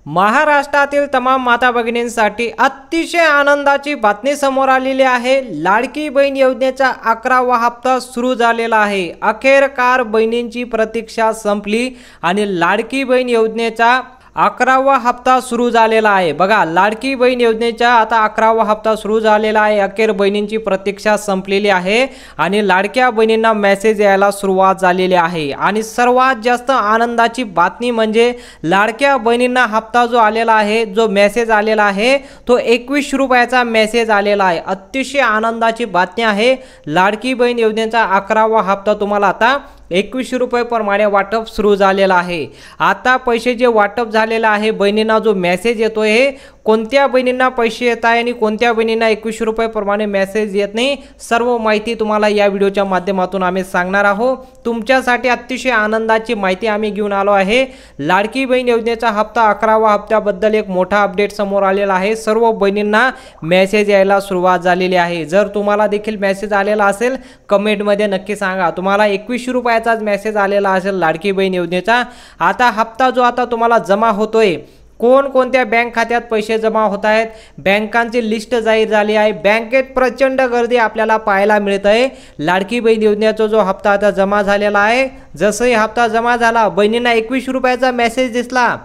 महाराष्ट्रातील तमाम माता भगिनींसाठी अतिशय आनंदाची बातमी समोर आलेली आहे। लाडकी बहीण योजनेचा 11वा हप्ता सुरू झालेला आहे। अखेरकार बहिणींची प्रतीक्षा संपली आणि लाडकी बहीण योजनेचा 11वा हप्ता सुरू झालेला आहे। बघा, लाडकी बहीण योजनेचा आता 11वा हप्ता सुरू झालेला आहे। अखेर बहिणींची प्रतीक्षा संपलेली आहे आणि लाडक्या बहिणींना मेसेज यायला सुरुवात झालेली आहे। आणि सर्वात जास्त आनंदाची बातमी म्हणजे लाडक्या बहिणींना हप्ता जो आलेला आहे, जो मेसेज आलेला आहे, तो 21 रुपयाचा मेसेज आलेला आहे। अतिशय आनंदाची बातमी आहे। लाडकी बहीण योजनेचा 11वा हप्ता तुम्हाला आता 21 रुपये प्रमाणे वाटप सुरू झालेला आहे। आता पैसे जे वाटप झालेले आहे, बहिणींना जो मेसेज येतोय, कोणत्या बहिणींना पैसे येत आहे आणि कोणत्या बहिणींना 21 रुपये प्रमाणे मेसेज येत नाही, सर्व माहिती तुम्हाला या व्हिडिओच्या माध्यमातून आम्ही सांगणार आहोत। तुमच्यासाठी अतिशय आनंदाची माहिती आम्ही घेऊन आलो आहे। लाडकी बहीण योजनेचा हप्ता 11वा हप्त्याबद्दल एक मोठा अपडेट समोर आलेला आहे। सर्व बहिणींना मेसेज यायला सुरुवात झालेली आहे। जर तुम्हाला देखील मेसेज आलेला असेल, कमेंटमध्ये नक्की सांगा। तुम्हाला 21 रुपयाचाच मेसेज आलेला असेल लाडकी बहीण योजनेचा। आता हप्ता जो आता तुम्हाला जमा होतोय, कोणकोणत्या बँक खात्यात पैसे जमा होत आहेत, बँकांची लिस्ट जाहीर झाली आहे। बँकेत प्रचंड गर्दी आपल्याला पाहायला मिळत आहे। लाडकी बहीण योजनेचा जो हप्ता आता जमा झालेला आहे, जसंही हप्ता जमा झाला, बहिणींना 21 रुपयाचा मेसेज दिसला,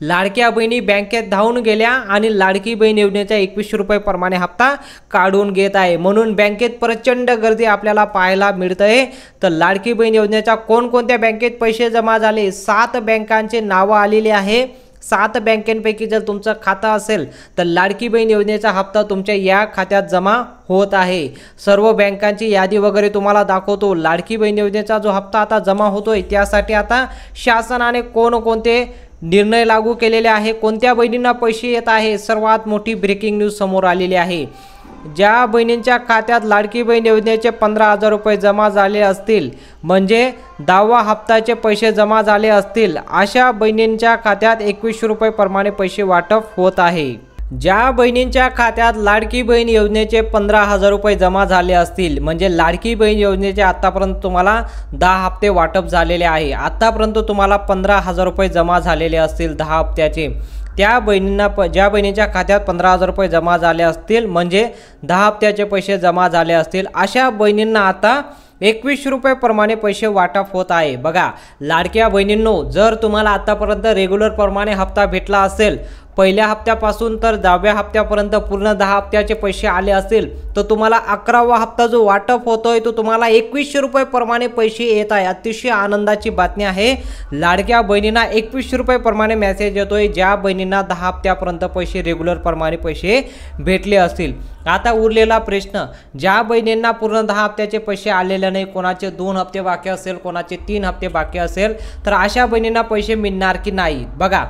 लाडक्या बहिणी बँकेत धावून गेल्या आणि लाडकी बहीण योजनेचा 21 रुपये प्रमाणे हप्ता काढून घेत आहे। म्हणून बँकेत प्रचंड गर्दी आपल्याला पाहायला मिळत आहे। तर लाडकी बहीण योजनेच्या कोणकोणत्या बँकेत पैसे जमा झाले, 7 बँकांचे नावं आलेली आहे। 7 बँकेपैकी जर तुमचं खातं असेल तर लाडकी बहीण योजनेचा हप्ता तुमच्या या खात्यात जमा होत आहे। सर्व बँकांची यादी वगैरे तुम्हाला दाखवतो। लाडकी बहीण योजनेचा जो हप्ता आता जमा होतोय, त्यासाठी आता शासनाने कोणकोणते निर्णय लागू केलेले आहे, कोणत्या बहिणींना पैसे येत आहे, सर्वात मोठी ब्रेकिंग न्यूज समोर आलेली आहे। ज्या बहिणींच्या खात्यात लाडकी बहीण योजनेचे 15,000 रुपये जमा झाले असतील, म्हणजे 10वा हप्त्याचे पैसे जमा झाले असतील, अशा बहिणींच्या खात्यात 21 रुपये प्रमाणे पैसे वाटप होत आहे। ज्या बहिणींच्या खात्यात लाडकी बहीण योजनेचे 15,000 रुपये जमा झाले असतील, म्हणजे लाडकी बहीण योजनेचे आतापर्यंत तुम्हाला 10 हप्ते वाटप झालेले आहे, आतापर्यंत तुम्हाला 15,000 रुपये जमा झालेले असतील 10 हप्त्याचे, त्या बहिणींना ज्या बहिणीच्या खात्यात 15,000 रुपये जमा झाले असतील, म्हणजे 10 हप्त्याचे पैसे जमा झाले असतील, अशा बहिणींना आता 21 रुपये प्रमाणे पैसे वाटप होत आहे। बघा, लाडक्या बहिणींनो, जर तुम्हाला आतापर्यंत रेग्युलर प्रमाणे हप्ता भेटला असेल, पहिल्या हप्त्यापासून तर 10व्या हप्त्यापर्यंत पूर्ण 10 हप्त्याचे पैसे आले असतील, तर तुम्हाला 11वा हप्ता जो वाटप होतोय, तो तुम्हाला 21 रुपये प्रमाणे पैसे येत आहे। अतिशय आनंदाची बातमी आहे। लाडक्या बहिणींना 21 रुपये प्रमाणे मेसेज येतोय, ज्या बहिणींना 10 हप्त्यापर्यंत पैसे रेग्युलर प्रमाणे पैसे भेटले असतील। आता उरलेला प्रश्न, ज्या बहिणींना पूर्ण 10 हप्त्याचे पैसे आलेले नाही, कोणाचे 2 हप्ते बाकी असेल, कोणाचे 3 हप्ते बाकी असेल, तर अशा बहिणींना पैसे मिळणार की नाही? बघा,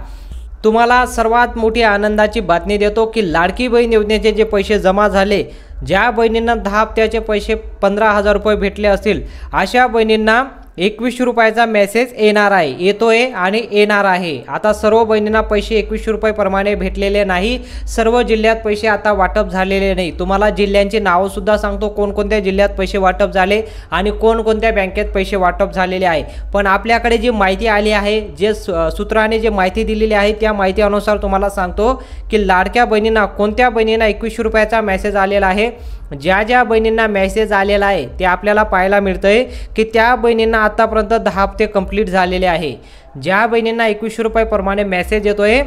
तुम्हाला सर्वात मोठी आनंदाची बातमी देतो की लाडकी बहीण योजनेचे जे पैसे जमा झाले, ज्या बहिणींना 10 हप्त्याचे पैसे 15,000 रुपये भेटले असतील, अशा बहिणींना 21 रुपयाचा मेसेज येणार आहे, येतोय आणि येणार आहे। आता सर्व बहिणींना पैसे 21 रुपये प्रमाणे भेटलेले नाही, सर्व जिल्ह्यात पैसे आता वाटप झालेले नाही। तुम्हाला जिल्ह्यांची नावं सुद्धा सांगतो, कोणकोणत्या जिल्ह्यात पैसे वाटप झाले आणि कोणकोणत्या बँकेत पैसे वाटप झालेले आहे। पण आपल्याकडे जी माहिती आली आहे, जे सूत्राने जे माहिती दिलेली आहे, त्या माहिती अनुसार तुम्हाला सांगतो की लाडक्या बहिणींना, कोणत्या बहिणींना 21 रुपयाचा मेसेज आलेला आहे, ज्या बहिणींना मेसेज आलेला आहे, ते आपल्याला पाहायला मिळतंय की त्या बहिणींना आतापर्यंत 10 हप्ते कंप्लीट झालेले आहे। ज्या बहिणींना 21 रुपये प्रमाणे मेसेज येतोय,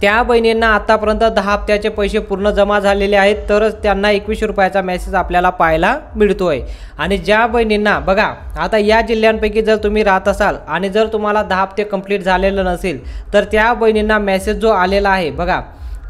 त्या बहिणींना आतापर्यंत 10 हप्त्याचे पैसे पूर्ण जमा झालेले आहेत, तरच त्यांना 21 रुपयाचा मेसेज आपल्याला पाहायला मिळतोय। आणि ज्या बहिणींना, बघा, आता या जिल्ह्यांपैकी जर तुम्ही राहत असाल आणि जर तुम्हाला 10 हप्ते कंप्लीट झालेलं नसेल, तर त्या बहिणींना मेसेज जो आलेला आहे, बघा,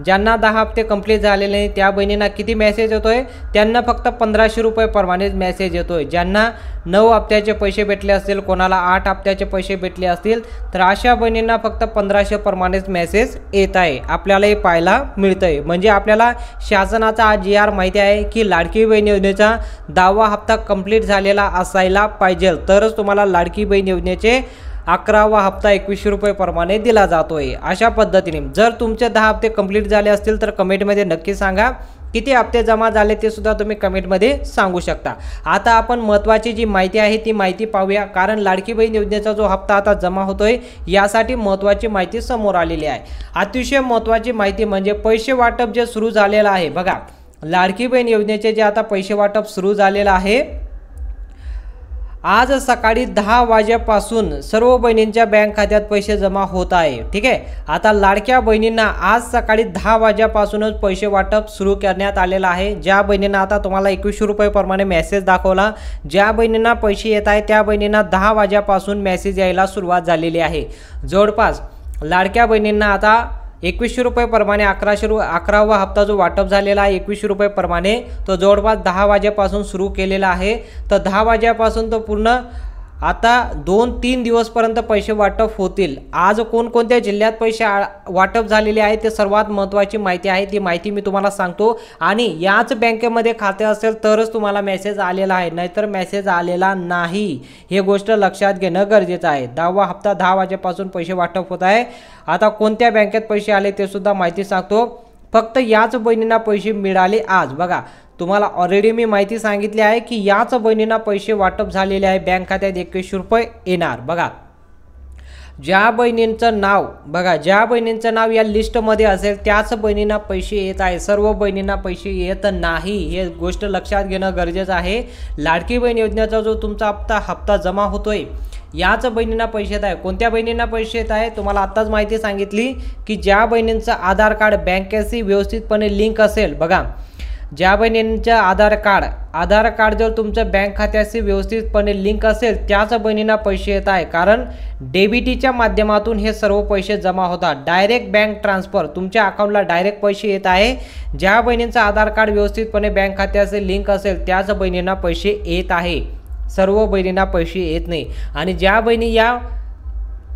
ज्यांना 10 हप्ते कंप्लीट झालेले नाही, त्या बहिणींना किती मेसेज येतोय? त्यांना फक्त 1500 रुपये प्रमाणेच मेसेज येतोय। ज्यांना 9 हप्त्याचे पैसे भेटले असतील, कोणाला 8 हप्त्याचे पैसे भेटले असतील, तर अशा बहिणींना फक्त 1500 प्रमाणेच मेसेज येत आहे, आपल्याला हे पाहायला मिळतंय। म्हणजे आपल्याला शासनाचा आज जी माहिती आहे की लाडकी बहीण योजनेचा 10वा हप्ता कंप्लीट झालेला असायला पाहिजे, तरच तुम्हाला लाडकी बहीण योजनेचे 11वा हप्ता 2100 रुपये प्रमाणे दिला जातोय। अशा पद्धतीने जर तुमचे 10 हप्ते कंप्लीट झाले असतील तर कमेंटमध्ये नक्की सांगा किती हप्ते जमा झाले ते सुद्धा तुम्ही कमेंटमध्ये सांगू शकता। आता आपण महत्त्वाची जी माहिती आहे ती माहिती पाहूया, कारण लाडकी बहीण योजनेचा जो हप्ता आता जमा होतोय यासाठी महत्त्वाची माहिती समोर आलेली आहे। अतिशय महत्त्वाची माहिती म्हणजे पैसे वाटप जे सुरू झालेलं आहे बघा, लाडकी बहीण योजनेचे जे आता पैसे वाटप सुरू झालेलं आहे, आज सकाळी 10 वाजेपासून सर्व बहिणींच्या बँक खात्यात पैसे जमा होत आहे। ठीक आहे, आता लाडक्या बहिणींना आज सकाळी 10 वाजेपासूनच पैसे वाटप सुरू करण्यात आलेलं आहे। ज्या बहिणींना आता तुम्हाला 2100 रुपये प्रमाणे मेसेज दाखवला, ज्या बहिणींना पैसे येत आहे त्या बहिणींना 10 वाजेपासून मेसेज यायला सुरुवात झालेली आहे। जवळपास लाडक्या बहिणींना आता 2100 रुपये प्रमाणे 11वा हप्ता जो वाटप झालेला आहे 2100 रुपये प्रमाणे, तो जवळपास 10 वाजेपासून सुरू केलेला आहे। तर 10 वाजेपासून तो पूर्ण आता 2-3 दिवसपर्यंत पैसे वाटप होतील। आज कोणकोणत्या जिल्ह्यात पैसे वाटप झालेले आहे ते सर्वात महत्त्वाची माहिती आहे, ती माहिती मी तुम्हाला सांगतो। आणि याच बँकेमध्ये खाते असेल तरच तुम्हाला मेसेज आलेला आहे, नाहीतर मेसेज आलेला नाही, हे गोष्ट लक्षात घेणं गरजेचं आहे। 10वा हप्ता 10 वाजेपासून पैसे वाटप होत आहे। आता कोणत्या बँकेत पैसे आले ते सुद्धा माहिती सांगतो। फक्त याच बहिणींना पैसे मिळाले आज बघा, तुम्हाला ऑलरेडी मी माहिती सांगितली आहे की याच बहिणींना पैसे वाटप झालेले आहे, बँक खात्यात 2100 रुपये येणार बघा। ज्या बहिणींचं नाव बघा, ज्या बहिणींचं नाव या लिस्टमध्ये असेल त्याच बहिणींना पैसे येत आहे, सर्व बहिणींना पैसे येत नाही, हे गोष्ट लक्षात घेणं गरजेचं आहे। लाडकी बहीण योजनेचा जो तुमचा हप्ता जमा होतोय याच बहिणींना पैसे येत आहे। कोणत्या बहिणींना पैसे येत आहे तुम्हाला आत्ताच माहिती सांगितली की ज्या बहिणींचं आधार कार्ड बँकेशी व्यवस्थितपणे लिंक असेल बघा, ज्या बहिणींचं आधार कार्ड जर तुमचं बँक खात्याशी व्यवस्थितपणे लिंक असेल त्याच बहिणींना पैसे येत आहे, कारण डेबिटीच्या माध्यमातून हे सर्व पैसे जमा होतात। डायरेक्ट बँक ट्रान्सफर तुमच्या अकाउंटला डायरेक्ट पैसे येत आहे। ज्या बहिणींचं आधार कार्ड व्यवस्थितपणे बँक खात्याशी लिंक असेल त्याच बहिणींना पैसे येत आहे, सर्व बहिणींना पैसे येत नाही। आणि ज्या बहिणी या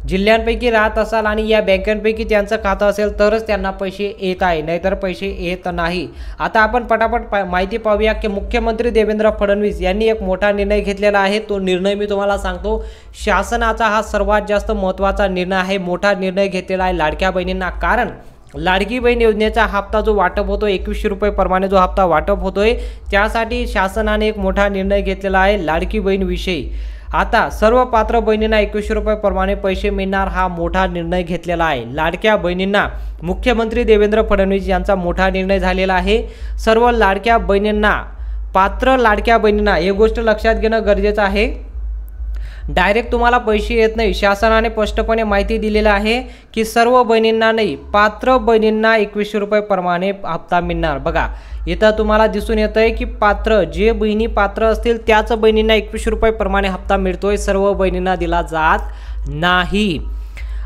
जिल्ह्यांपैकी राहत असाल आणि या बँकांपैकी त्यांचं खातं असेल तरच त्यांना पैसे येत आहे, नाहीतर पैसे येत नाही। आता आपण पटापट माहिती पाहूया की मुख्यमंत्री देवेंद्र फडणवीस यांनी एक मोठा निर्णय घेतलेला आहे। तो निर्णय मी तुम्हाला सांगतो, शासनाचा हा सर्वात जास्त महत्त्वाचा निर्णय आहे, मोठा निर्णय घेतलेला आहे लाडक्या बहिणींना। कारण लाडकी बहीण योजनेचा हप्ता जो वाटप होतो 2100 रुपये प्रमाणे जो हप्ता वाटप होतोय त्यासाठी शासनाने एक मोठा निर्णय घेतलेला आहे लाडकी बहीण विषयी। आता सर्व पात्र बहिणींना 2100 रुपये प्रमाणे पैसे मिळणार, हा मोठा निर्णय घेतलेला आहे लाडक्या बहिणींना। मुख्यमंत्री देवेंद्र फडणवीस यांचा मोठा निर्णय झालेला आहे। सर्व लाडक्या बहिणींना, पात्र लाडक्या बहिणींना हे गोष्ट लक्षात घेणं गरजेचं आहे, डायरेक्ट तुम्हाला पैसे येत नाही। शासनाने स्पष्टपणे माहिती दिलेली आहे की सर्व बहिणींना नाही, पात्र बहिणींना 2100 रुपये प्रमाणे हप्ता मिळणार बघा। इथं तुम्हाला दिसून येत आहे की पात्र, जे बहिणी पात्र असतील त्याच बहिणींना 2100 रुपये प्रमाणे हप्ता मिळतोय, सर्व बहिणींना दिला जात नाही।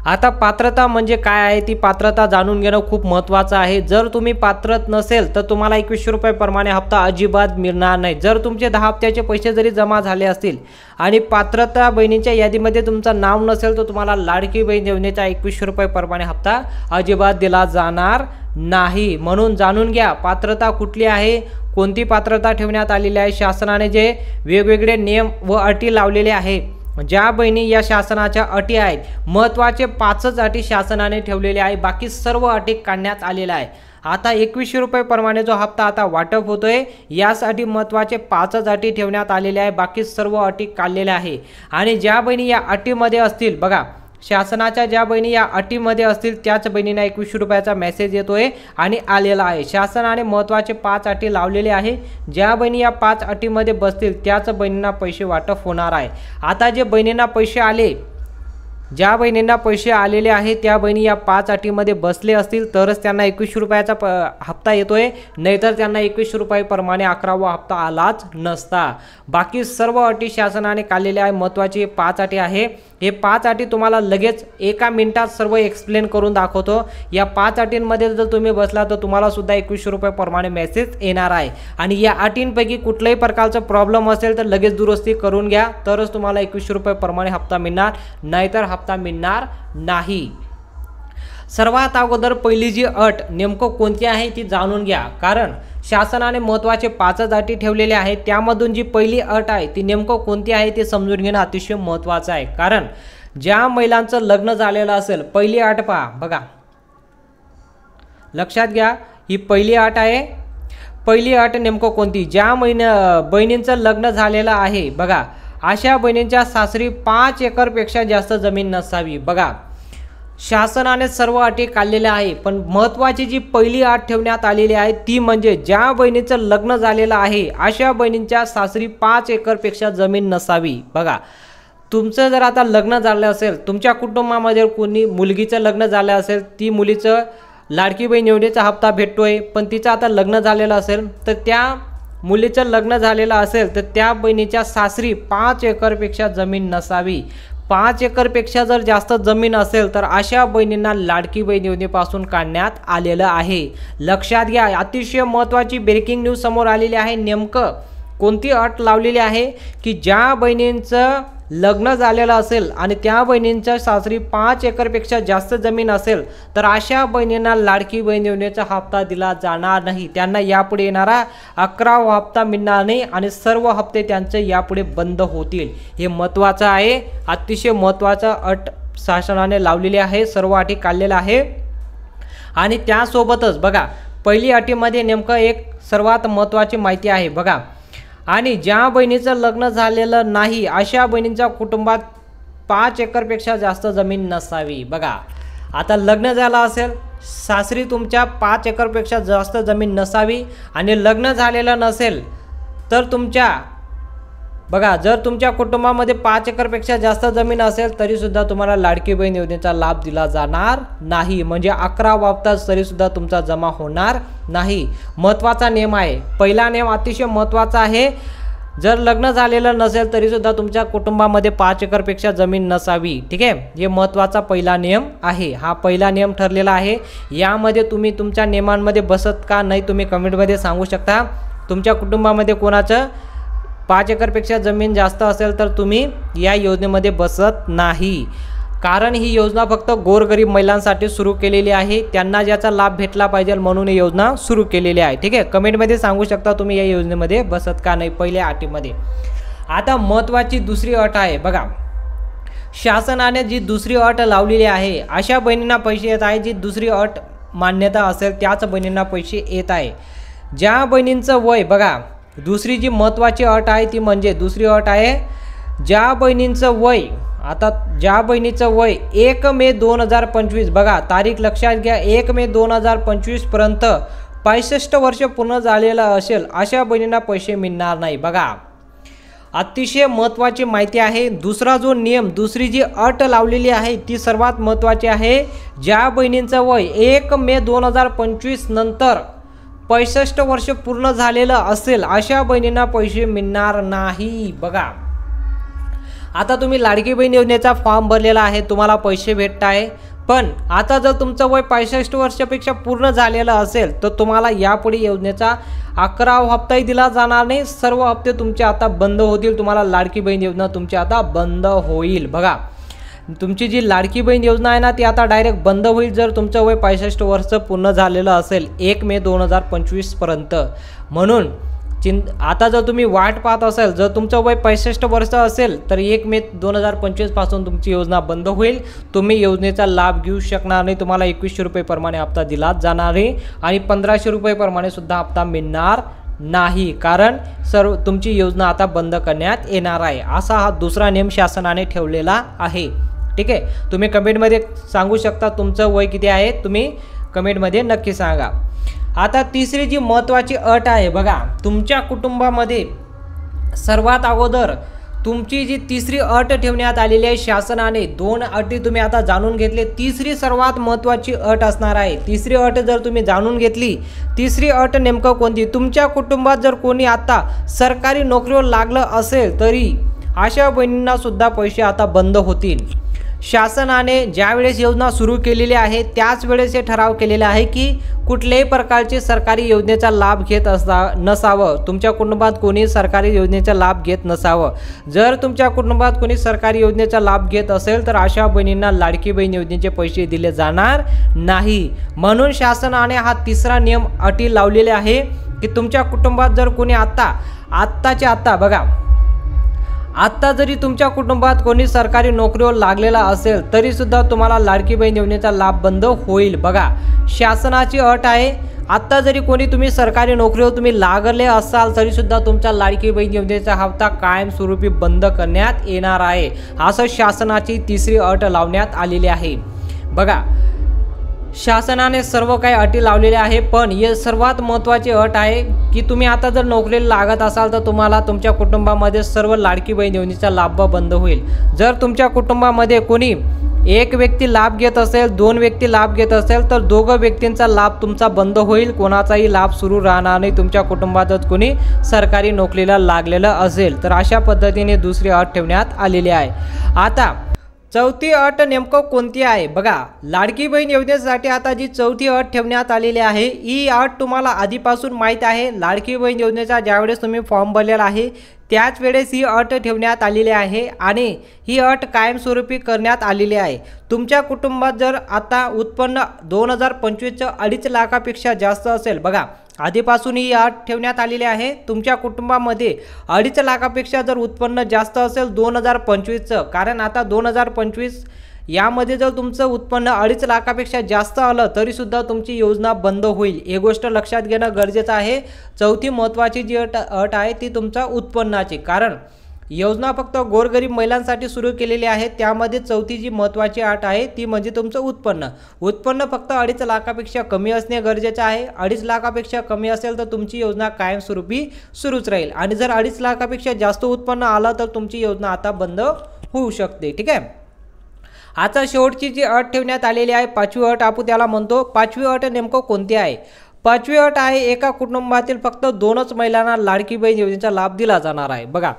आता पात्रता म्हणजे काय आहे ती पात्रता जाणून घेणं खूप महत्त्वाचं आहे। जर तुम्ही पात्र नसेल तर तुम्हाला 2100 रुपये प्रमाणे हप्ता अजिबात मिळणार नाही। जर तुमचे 10 हप्त्याचे पैसे जरी जमा झाले असतील आणि पात्रता बहिणींच्या यादीमध्ये तुमचं नाव नसेल तर तुम्हाला लाडकी बहीण योजनेचा 2100 रुपये प्रमाणे हप्ता अजिबात दिला जाणार नाही। म्हणून जाणून घ्या पात्रता कुठली आहे, कोणती पात्रता ठेवण्यात आलेली आहे। शासनाने जे वेगवेगळे नियम व अटी लावलेले आहे, ज्या बहिणी या शासनाच्या अटी आहेत, महत्त्वाचे 5च अटी शासनाने ठेवलेले आहे, बाकी सर्व अटी काढण्यात आलेल्या आहे। आता 2100 रुपये प्रमाणे जो हप्ता आता वाटप होतोय यासाठी महत्त्वाचे 5च अटी ठेवण्यात आलेले आहे, बाकी सर्व अटी काढलेल्या आहे। आणि ज्या बहिणी या अटीमध्ये असतील बघा, शासनाच्या ज्या बहिणी या अटीमध्ये असतील त्याच बहिणींना 2100 रुपयाचा मेसेज येतोय आणि आलेला आहे। शासनाने महत्त्वाचे 5 अटी लावलेले आहे, ज्या बहिणी या 5 अटीमध्ये बसतील त्याच बहिणींना पैसे वाटप होणार आहे। आता जे बहिणींना पैसे आले, ज्या बहिणींना पैसे आलेले आहेत त्या बहिणी या 5 अटीमध्ये बसले असतील तरच त्यांना 2100 रुपयाचा हप्ता येतोय, नाहीतर त्यांना 2100 रुपये प्रमाणे 11वा हप्ता आलाच नसता। बाकी सर्व अटी शासनाने काढलेल्या आहे, महत्त्वाची 5 अटी आहे। हे 5 अटी तुम्हाला लगेच एका मिनिटात सर्व एक्सप्लेन करून दाखवतो। या 5 अटींमध्ये जर तुम्ही बसला तर तुम्हाला सुद्धा 2100 रुपये प्रमाणे मेसेज येणार आहे। आणि या अटींपैकी कुठल्याही प्रकारचा प्रॉब्लेम असेल तर लगेच दुरुस्ती करून घ्या, तरच तुम्हाला 2100 रुपये प्रमाणे हप्ता मिळणार, नाहीतर हप्ता मिळणार नाही। सर्वात अगोदर पहिली जी अट नेमकं कोणती आहे ती जाणून घ्या, कारण शासनाने महत्त्वाचे 5च अटी ठेवलेले आहेत। त्यामधून जी पहिली अट आहे ती नेमकं कोणती आहे ते समजून घेणं अतिशय महत्त्वाचं आहे। कारण ज्या महिलांचं लग्न झालेलं असेल, पहिली अट पहा बघा, लक्षात घ्या, ही पहिली अट आहे. पहिली अट नेमकं कोणती? ज्या बहिणींचं लग्न झालेलं आहे बघा, अशा बहिणींच्या सासरी 5 एकरपेक्षा जास्त जमीन नसावी. बघा, शासनाने सर्व अटी काढलेल्या आहे, पण महत्त्वाची जी पहिली अट ठेवण्यात आलेली आहे ती म्हणजे ज्या बहिणीचं लग्न झालेलं आहे अशा बहिणींच्या सासरी 5 एकरपेक्षा जमीन नसावी. बघा, तुमचं जर आता लग्न झालं असेल, तुमच्या कुटुंबामध्ये कोणी मुलगीचं लग्न झालं असेल, ती मुलीचं लाडकी बहीण योजनेचा हप्ता भेटतोय, पण तिचं आता लग्न झालेलं असेल, तर त्या मुलीचं लग्न झालेलं असेल तर त्या बहिणीच्या सासरी 5 एकरपेक्षा जमीन नसावी. 5 एकरपेक्षा जर जास्त जमीन असेल तर अशा बहिणींना लाडकी बहीण योजनेपासून काढण्यात आलेलं आहे. लक्षात घ्या, अतिशय महत्त्वाची ब्रेकिंग न्यूज समोर आलेली आहे. नेमकं कोणती अट लावलेली आहे की ज्या बहिणींचं लग्न झालेलं असेल आणि त्या बहिणींच्या सासरी 5 एकरपेक्षा जास्त जमीन असेल तर अशा बहिणींना लाडकी बहीण योजनेचा हप्ता दिला जाणार नाही. त्यांना यापुढे येणारा 11वा हप्ता मिळणार नाही आणि सर्व हप्ते त्यांचे यापुढे बंद होतील. हे महत्त्वाचं आहे, अतिशय महत्त्वाचा अट शासनाने लावलेली आहे, सर्व अटी काढलेल्या आहे. आणि त्यासोबतच बघा, पहिली अटीमध्ये नेमकं एक सर्वात महत्त्वाची माहिती आहे बघा, आणि ज्या बहिणीचं लग्न झालेलं नाही अशा बहिणींच्या कुटुंबात 5 एकरपेक्षा जास्त जमीन नसावी. बघा, आता लग्न झालं असेल, सासरी तुमच्या 5 एकरपेक्षा जास्त जमीन नसावी आणि लग्न झालेलं नसेल तर तुमच्या बघा, जर तुमच्या कुटुंबामध्ये 5 एकरपेक्षा जास्त जमीन असेल तरीसुद्धा तुम्हाला लाडकी बहीण योजनेचा लाभ दिला जाणार नाही. म्हणजे 11 हप्ता तरीसुद्धा तुमचा जमा होणार नाही. महत्त्वाचा नियम आहे. पहिला नियम अतिशय महत्त्वाचा आहे, जर लग्न झालेलं नसेल तरीसुद्धा तुमच्या कुटुंबामध्ये 5 एकरपेक्षा जमीन नसावी. ठीक आहे, हे महत्त्वाचा पहिला नियम आहे. हा पहिला नियम ठरलेला आहे. यामध्ये तुम्ही तुमच्या नियमांमध्ये बसत का नाही तुम्ही कमेंटमध्ये सांगू शकता. तुमच्या कुटुंबामध्ये कोणाचं 5 एकरपेक्षा जमीन जास्त असेल तर तुम्ही या योजनेमध्ये बसत नाही. कारण ही योजना फक्त गोरगरीब महिलांसाठी सुरू केलेली आहे, त्यांना ज्याचा लाभ भेटला पाहिजे म्हणून ही योजना सुरू केलेली आहे. ठीक आहे, कमेंटमध्ये सांगू शकता तुम्ही या योजनेमध्ये बसत का नाही पहिल्या अटीमध्ये. आता महत्त्वाची दुसरी अट आहे बघा, शासनाने जी दुसरी अट लावलेली आहे अशा बहिणींना पैसे येत आहे. जी दुसरी अट मान्यता असेल त्याच बहिणींना पैसे येत आहे. ज्या बहिणींचं वय बघा, दुसरी जी महत्त्वाची अट आहे ती म्हणजे दुसरी अट आहे, ज्या बहिणींचं वय, आता ज्या बहिणीचं वय 1 मे 2025 बघा, तारीख लक्षात घ्या, 1 मे 2025 पर्यंत 65 वर्ष पूर्ण झालेलं असेल अशा बहिणींना पैसे मिळणार नाही. बघा, अतिशय महत्त्वाची माहिती आहे. दुसरा जो नियम, दुसरी जी अट लावलेली आहे ती सर्वात महत्त्वाची आहे. ज्या बहिणींचं वय 1 मे 2025 नंतर 65 वर्ष पूर्ण झालेलं असेल अशा बहिणींना पैसे मिळणार नाही. बघा, आता तुम्ही लाडकी बहीण योजनेचा फॉर्म भरलेला आहे, तुम्हाला पैसे भेटत आहे, पण आता जर तुमचं वय 65 वर्षापेक्षा पूर्ण झालेलं असेल तर तुम्हाला यापुढे योजनेचा 11वा हप्ताही दिला जाणार नाही. सर्व हप्ते तुमचे आता बंद होतील. तुम्हाला लाडकी बहीण योजना तुमची आता बंद होईल. बघा, तुमची जी लाडकी बहीण योजना आहे ना ती आता डायरेक्ट बंद होईल जर तुमचं वय 65 वर्ष पूर्ण झालेलं असेल 1 मे 2025 पर्यंत. म्हणून आता जर तुम्ही वाट पाहत असाल, जर तुमचं वय 65 वर्ष असेल तर 1 मे 2025 पासून तुमची योजना बंद होईल. तुम्ही योजनेचा लाभ घेऊ शकणार नाही. तुम्हाला 2100 रुपये प्रमाणे हप्ता दिला जाणार आहे आणि 1500 रुपये प्रमाणे सुद्धा हप्ता मिळणार नाही, कारण सर्व तुमची योजना आता बंद करण्यात येणार आहे. असा हा दुसरा नियम शासनाने ठेवलेला आहे. ठीक आहे, तुम्ही कमेंटमध्ये सांगू शकता तुमचं वय किती आहे, तुम्ही कमेंटमध्ये नक्की सांगा. आता तिसरी जी महत्त्वाची अट आहे बघा, तुमच्या कुटुंबामध्ये सर्वात अगोदर तुमची जी तिसरी अट ठेवण्यात आलेली आहे शासनाने, 2 अटी तुम्ही आता जाणून घेतले. तिसरी सर्वात महत्त्वाची अट असणार आहे. तिसरी अट जर तुम्ही जाणून घेतली, तिसरी अट नेमकं कोणती, तुमच्या कुटुंबात जर कोणी आता सरकारी नोकरीवर लागलं असेल तरी अशा बहिणींना सुद्धा पैसे आता बंद होतील. शासनाने ज्यावेळेस योजना सुरू केलेली आहे त्याच वेळेस हे ठराव केलेला आहे की कुठल्याही प्रकारचे सरकारी योजनेचा लाभ घेत नसावं. तुमच्या कुटुंबात कोणी सरकारी योजनेचा लाभ घेत नसावं. जर तुमच्या कुटुंबात कोणी सरकारी योजनेचा लाभ घेत असेल तर अशा बहिणींना लाडकी बहीण योजनेचे पैसे दिले जाणार नाही. म्हणून शासनाने हा तिसरा नियम अटी लावलेले आहे की तुमच्या कुटुंबात जर कोणी आत्ताच्या आत्ता बघा, आत्ता जरी तुमच्या कुटुंबात कोणी सरकारी नोकरीवर लागलेला असेल तरी सुद्धा तुम्हाला लाडकी बहीण योजनेचा लाभ बंद होईल। बघा, शासनाची अट आहे, आत्ता जरी कोणी तुम्ही सरकारी नोकरीवर तुम्ही लागले असाल तरी सुद्धा तुमचा लाडकी बहीण योजनेचा हप्ता कायमस्वरूपी बंद करण्यात येणार आहे, असं शासनाची तिसरी अट लावण्यात आलेली आहे। बघा, शासनाने सर्व काही अटी लावलेल्या आहे, पण हे सर्वात महत्त्वाची अट आहे की तुम्ही आता जर नोकरीला लागत असाल तर तुम्हाला तुमच्या कुटुंबामध्ये सर्व लाडकी बहीण योजनेचा लाभ बंद होईल। जर तुमच्या कुटुंबामध्ये कोणी एक व्यक्ती लाभ घेत असेल, दोन व्यक्ती लाभ घेत असेल तर दोघं व्यक्तींचा लाभ तुमचा बंद होईल, कोणाचाही लाभ सुरू राहणार नाही तुमच्या कुटुंबातच कोणी सरकारी नोकरीला लागलेलं असेल तर। अशा पद्धतीने दुसरी अट ठेवण्यात आलेली आहे। आता चौथी अट नेमकं कोणती आहे? बघा, लाडकी बहीण योजनेसाठी आता जी चौथी अट ठेवण्यात आलेली आहे ही अट तुम्हाला आधीपासून माहीत आहे। लाडकी बहीण योजनेचा ज्यावेळेस तुम्ही फॉर्म भरलेला आहे त्याच वेळेस ही अट ठेवण्यात आलेली आहे आणि ही अट कायमस्वरूपी करण्यात आलेली आहे। तुमच्या कुटुंबात जर आता उत्पन्न 2025चं 2.5 लाखापेक्षा जास्त असेल, बघा आधीपासून ही अट ठेवण्यात आलेली आहे, तुमच्या कुटुंबामध्ये 2.5 लाखापेक्षा जर उत्पन्न जास्त असेल 2025चं, कारण आता 2025 यामध्ये जर तुमचं उत्पन्न 2.5 लाखापेक्षा जास्त आलं तरी सुद्धा तुमची योजना बंद होईल, हे गोष्ट लक्षात घेणं गरजेचं आहे। चौथी महत्त्वाची जी अट आहे ती तुमच्या उत्पन्नाची, कारण योजना फक्त गोरगरीब महिलांसाठी सुरू केलेली आहे, त्यामध्ये चौथी जी महत्त्वाची अट आहे ती म्हणजे तुमचं उत्पन्न फक्त 2.5 लाखापेक्षा कमी असणे गरजेचे आहे। 2.5 लाखापेक्षा कमी असेल तर तुमची योजना कायमस्वरूपी सुरूच राहील आणि जर 2.5 लाखापेक्षा जास्त उत्पन्न आलं तर तुमची योजना आता बंद होऊ शकते। ठीक आहे, आता शेवटची जी अट ठेवण्यात आलेली आहे, पाचवी अट आपण त्याला म्हणतो। पाचवी अट नेमकं कोणती आहे? पाचवी अट आहे एका कुटुंबातील फक्त 2च महिलांना लाडकी बहीण योजनेचा लाभ दिला जाणार आहे। बघा,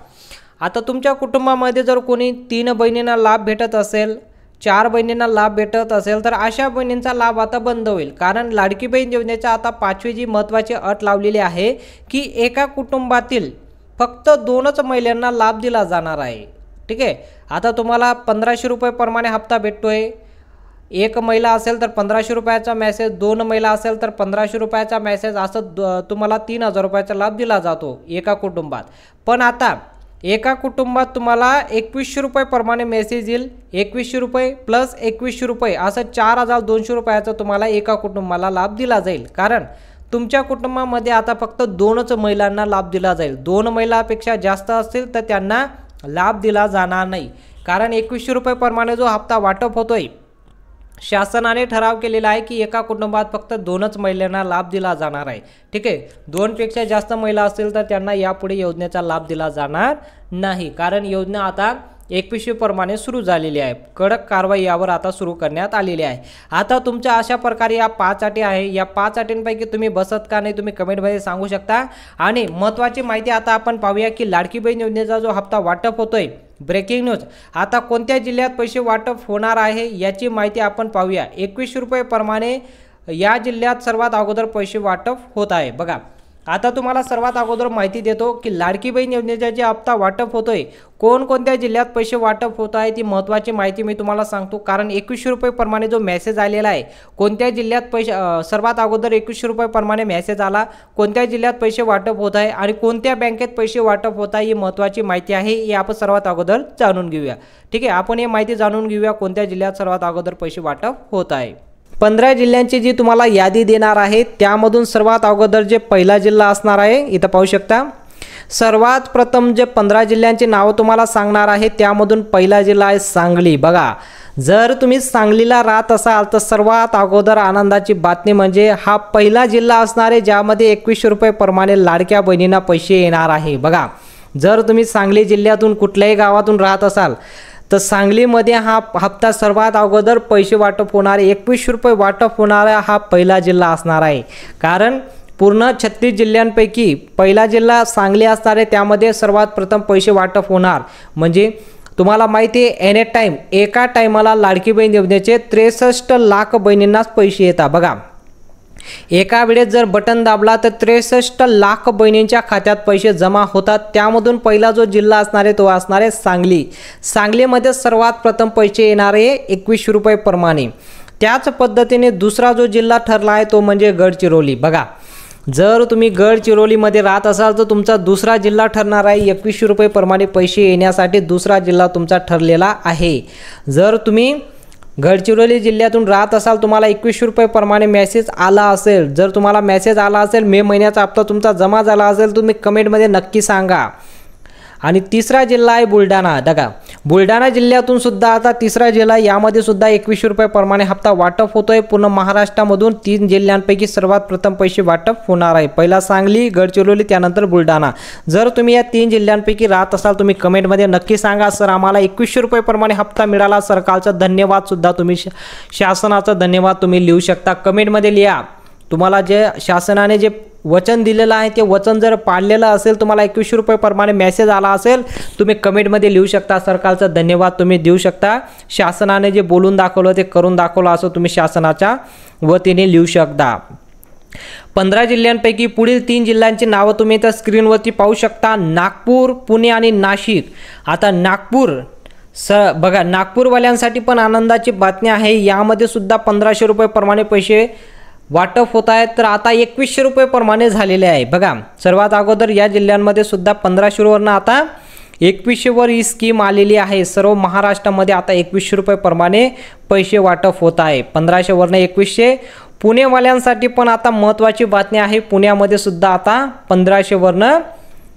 आता तुमच्या कुटुंबामध्ये जर कोणी 3 बहिणींना लाभ भेटत असेल, 4 बहिणींना लाभ भेटत असेल तर अशा बहिणींचा लाभ आता बंद होईल, कारण लाडकी बहीण योजनेचा आता पाचवी जी महत्त्वाची अट लावलेली आहे की एका कुटुंबातील फक्त 2च महिलांना लाभ दिला जाणार आहे। ठीक आहे, आता तुम्हाला 1500 रुपये प्रमाणे हप्ता भेटतोय। एक महिला असेल तर 1500 रुपयाचा मेसेज, 2 महिला असेल तर 1500 रुपयाचा मेसेज, असं तुम्हाला 3000 रुपयाचा लाभ दिला जातो एका कुटुंबात। पण आता एका कुटुंबात तुम्हाला 2100 रुपये प्रमाणे मेसेज येईल, 2100 रुपये प्लस 2100 रुपये असं 4200 रुपयाचा तुम्हाला एका कुटुंबाला लाभ दिला जाईल, कारण तुमच्या कुटुंबामध्ये आता फक्त 2च महिलांना लाभ दिला जाईल। 2 महिलापेक्षा जास्त असतील तर त्यांना लाभ दिला जाणार नाही, कारण 2100 रुपये प्रमाणे जो हप्ता वाटप होतोय शासनाने ठराव केलेला आहे की एका कुटुंबात फक्त 2च महिलांना लाभ दिला जाणार आहे। ठीक आहे, 2 पेक्षा जास्त महिला असतील तर त्यांना यापुढे योजनेचा लाभ दिला जाणार नाही, कारण योजना आता 2100 प्रमाणे सुरू झालेली आहे। कडक कारवाई यावर आता सुरू करण्यात आलेली आहे। आता तुमच्या अशा प्रकारे या 5 अटी आहे, या 5 अटींपैकी तुम्ही बसत का नाही तुम्ही कमेंटमध्ये सांगू शकता। आणि महत्त्वाची माहिती आता आपण पाहूया की लाडकी बहीण योजनेचा जो हप्ता वाटप होतोय, ब्रेकिंग न्यूज, आता कोणत्या जिल्ह्यात पैसे वाटप होणार आहे याची माहिती आपण पाहूया। 2100 रुपये प्रमाणे या जिल्ह्यात सर्वात अगोदर पैसे वाटप होत आहे। बघा, आता तुम्हाला सर्वात अगोदर माहिती देतो की लाडकी बहीण योजनेचा जे हप्ता वाटप होतोय कोणकोणत्या जिल्ह्यात पैसे वाटप होत आहे ती महत्त्वाची माहिती मी तुम्हाला सांगतो, कारण 2100 रुपये प्रमाणे जो मेसेज आलेला आहे, कोणत्या जिल्ह्यात पैसे सर्वात अगोदर 2100 रुपये प्रमाणे मेसेज आला, कोणत्या जिल्ह्यात पैसे वाटप होत आहे आणि कोणत्या बँकेत पैसे वाटप होत आहे ही महत्त्वाची माहिती आहे, ही आपण सर्वात अगोदर जाणून घेऊया। ठीक आहे, आपण ही माहिती जाणून घेऊया कोणत्या जिल्ह्यात सर्वात अगोदर पैसे वाटप होत आहे। 15 जिल्ह्यांची जी तुम्हाला यादी देणार आहे त्यामधून सर्वात अगोदर जे पहिला जिल्हा असणार आहे, इथं पाहू शकता, सर्वात प्रथम जे 15 जिल्ह्यांची नाव तुम्हाला सांगणार आहे त्यामधून पहिला जिल्हा आहे सांगली। बघा, जर तुम्ही सांगलीला राहत असाल तर सर्वात अगोदर आनंदाची बातमी म्हणजे हा पहिला जिल्हा असणार आहे ज्यामध्ये 2100 रुपये प्रमाणे लाडक्या बहिणींना पैसे येणार आहे। बघा, जर तुम्ही सांगली जिल्ह्यातून कुठल्याही गावातून राहत असाल तर सांगलीमध्ये हा हप्ता सर्वात अगोदर पैसे वाटप होणारे 2100 रुपये वाटप होणारा हा पहिला जिल्हा असणार आहे, कारण पूर्ण 36 जिल्ह्यांपैकी पहिला जिल्हा सांगली असणार आहे, त्यामध्ये सर्वात प्रथम पैसे वाटप होणार। म्हणजे तुम्हाला माहिती आहे एनी टाईम एका टायमाला लाडकी बहीण योजनेचे 63 लाख बहिणींनाच पैसे येतात। बघा, एका वेळेस जर बटन दाबला तर 63 लाख बहिणींच्या खात्यात पैसे जमा होतात, त्यामधून पहिला जो जिल्हा असणार आहे तो असणार आहे सांगली। सांगलीमध्ये सर्वात प्रथम पैसे येणार आहे 2100 रुपये प्रमाणे। त्याच पद्धतीने दुसरा जो जिल्हा ठरला आहे तो म्हणजे गडचिरोली। बघा, जर तुम्ही गडचिरोलीमध्ये राहत असाल तर तुमचा दुसरा जिल्हा ठरणार आहे. 2100 रुपये प्रमाणे पैसे येण्यासाठी दुसरा जिल्हा तुमचा ठरलेला आहे. जर तुम्ही गडचिरोली जिल्ह्यातून राहत असाल, तुम्हाला 2100 रुपये प्रमाणे मेसेज आला असेल, जर तुम्हाला मेसेज आला असेल, मे महिन्याचा हप्ता तुमचा जमा झाला असेल, तुम्ही कमेंटमध्ये नक्की सांगा. आणि तिसरा जिल्हा आहे बुलढाणा. बघा, बुलढाणा जिल्ह्यातून सुद्धा आता तिसरा जिल्हा, यामध्ये सुद्धा 2100 रुपये प्रमाणे हप्ता वाटप होतोय. पूर्ण महाराष्ट्रामधून 3 जिल्ह्यांपैकी सर्वात प्रथम पैसे वाटप होणार आहे. पहिला सांगली, गडचिरोली, त्यानंतर बुलढाणा. जर तुम्ही या 3 जिल्ह्यांपैकी राहत असाल, तुम्ही कमेंटमध्ये नक्की सांगा, सर आम्हाला 2100 रुपये प्रमाणे हप्ता मिळाला. सरकारचा धन्यवाद सुद्धा तुम्ही, शासनाचा धन्यवाद तुम्ही लिहू शकता. कमेंटमध्ये लिहा. तुम्हाला जे शासनाने जे वचन दिलेलं आहे ते वचन जर पाळलेलं असेल, तुम्हाला 2100 रुपये प्रमाणे मेसेज आला असेल, तुम्ही कमेंटमध्ये लिहू शकता. सरकारचा धन्यवाद तुम्ही देऊ शकता. शासनाने जे बोलून दाखवलं ते करून दाखवलं असं तुम्ही शासनाच्या वतीने लिहू शकता. 15 जिल्ह्यांपैकी पुढील 3 जिल्ह्यांची नावं तुम्ही इथं स्क्रीनवरती पाहू शकता. नागपूर, पुणे आणि नाशिक. आता नागपूर बघा, नागपूरवाल्यांसाठी पण आनंदाची बातमी आहे. यामध्ये सुद्धा 1500 रुपये प्रमाणे पैसे वाटप होत आहेत. तर आता 2100 रुपये प्रमाणे झालेले आहे. बघा, सर्वात अगोदर या जिल्ह्यांमध्ये सुद्धा 1500 वरनं आता 2100 वर ही स्कीम आलेली आहे. सर्व महाराष्ट्रामध्ये आता 2100 रुपये प्रमाणे पैसे वाटप होत आहे. 1500 वरनं 2100. पुणेवाल्यांसाठी पण आता महत्त्वाची बातमी आहे. पुण्यामध्ये सुद्धा आता 1500 वरनं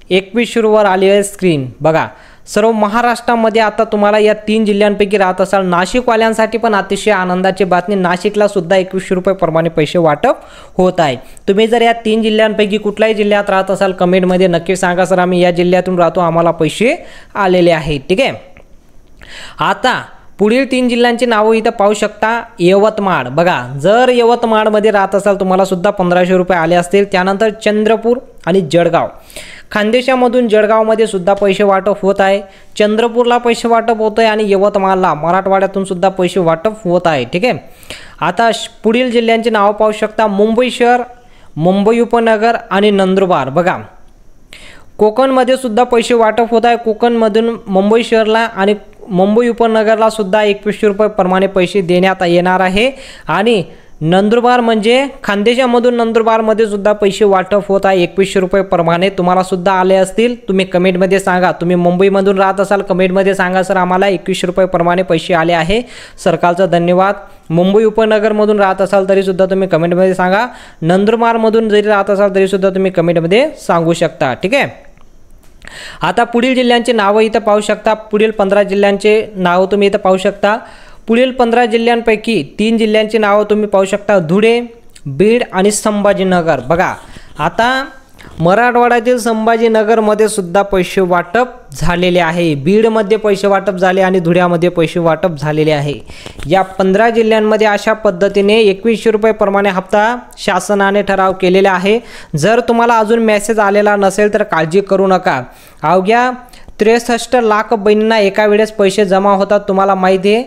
2100 वर आली आहे स्क्रीन. बघा, सर्व महाराष्ट्रामध्ये आता तुम्हाला या 3 जिल्ह्यांपैकी राहत असाल. नाशिकवाल्यांसाठी पण अतिशय आनंदाची बातमी. नाशिकला सुद्धा 2100 रुपये प्रमाणे पैसे वाटप होत आहे. तुम्ही जर या 3 जिल्ह्यांपैकी कुठल्याही जिल्ह्यात राहत असाल, कमेंटमध्ये नक्की सांगा, सर आम्ही या जिल्ह्यातून राहतो, आम्हाला पैसे आलेले आहेत. ठीक आहे. आता पुढील 3 जिल्ह्यांची नावं इथं पाहू शकता. यवतमाळ. बघा, जर यवतमाळमध्ये राहत असाल, तुम्हाला सुद्धा 1500 रुपये आले असतील. त्यानंतर चंद्रपूर आणि जळगाव. खानदेशामधून जळगावमध्ये सुद्धा पैसे वाटप होत आहे. चंद्रपूरला पैसे वाटप होत आहे आणि यवतमाळला, मराठवाड्यातून सुद्धा पैसे वाटप होत आहे. ठीक आहे. आता पुढील जिल्ह्यांची नावं पाहू शकता. मुंबई शहर, मुंबई उपनगर आणि नंदुरबार. बघा, कोकणमध्ये सुद्धा पैसे वाटप होत आहे. कोकणमधून मुंबई शहरला आणि मुंबई उपनगरला सुद्धा 2100 रुपये प्रमाणे पैसे देण्यात येणार आहे. आणि नंदुरबार म्हणजे खानदेशामधून नंदुरबारमध्ये सुद्धा पैसे वाटप होत आहे 2100 रुपये प्रमाणे. तुम्हाला सुद्धा आले असतील, तुम्ही कमेंटमध्ये सांगा. तुम्ही मुंबईमधून राहत असाल, कमेंटमध्ये सांगा, सर आम्हाला 2100 रुपये प्रमाणे पैसे आले आहे. सरकारचा धन्यवाद. मुंबई उपनगरमधून राहत असाल तरी सुद्धा तुम्ही कमेंटमध्ये सांगा. नंदुरबारमधून जरी राहत असाल तरी सुद्धा तुम्ही कमेंटमध्ये सांगू शकता. ठीक आहे. आता पुढील जिल्ह्यांची नावं इथं पाहू शकता. पुढील 15 जिल्ह्यांचे नावं तुम्ही इथं पाहू शकता. पुढील 15 जिल्ह्यांपैकी 3 जिल्ह्यांची नावं तुम्ही पाहू शकता. धुळे, बीड आणि संभाजीनगर. बघा, आता मराठवाड्यातील संभाजीनगरमध्ये सुद्धा पैसे वाटप झालेले आहे. बीडमध्ये पैसे वाटप झाले आणि धुळ्यामध्ये पैसे वाटप झालेले आहे. या 15 जिल्ह्यांमध्ये अशा पद्धतीने 2100 रुपये प्रमाणे हप्ता शासनाने ठराव केलेला आहे. जर तुम्हाला अजून मेसेज आलेला नसेल तर काळजी करू नका. अवघ्या 63 लाख बहिणींना एका वेळेस पैसे जमा होतात, तुम्हाला माहिती आहे.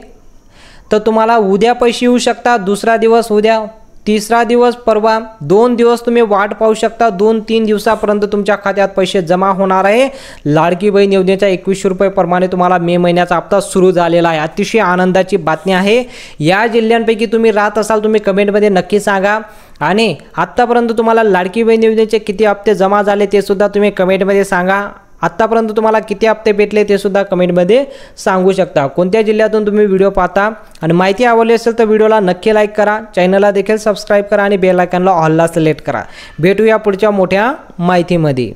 तर तुम्हाला उद्या पैसे येऊ शकतात, दुसरा दिवस उद्या, तिसरा दिवस परवा, 2 दिवस तुम्ही वाट पाहू शकता. 2-3 दिवसापर्यंत तुमच्या खात्यात पैसे जमा होणार आहे. लाडकी बहीण योजनेच्या 2100 रुपये प्रमाणे तुम्हाला मे महिन्याचा हप्ता सुरू झालेला आहे. अतिशय आनंदाची बातमी आहे. या जिल्ह्यांपैकी तुम्ही राहत असाल, तुम्ही कमेंटमध्ये नक्की सांगा. आणि आत्तापर्यंत तुम्हाला लाडकी बहीण योजनेचे किती हप्ते जमा झाले ते सुद्धा तुम्ही कमेंटमध्ये सांगा. आत्तापर्यंत तुम्हाला किती हप्ते भेटले ते सुद्धा कमेंटमध्ये सांगू शकता. कोणत्या जिल्ह्यातून तुम्ही व्हिडिओ पाहता आणि माहिती आवडली असेल तर व्हिडिओला नक्की लाईक करा, चॅनलला देखील सबस्क्राईब करा आणि बेल आयकॉनला ऑलला सिलेक्ट करा. भेटूया पुढच्या मोठ्या माहितीमध्ये.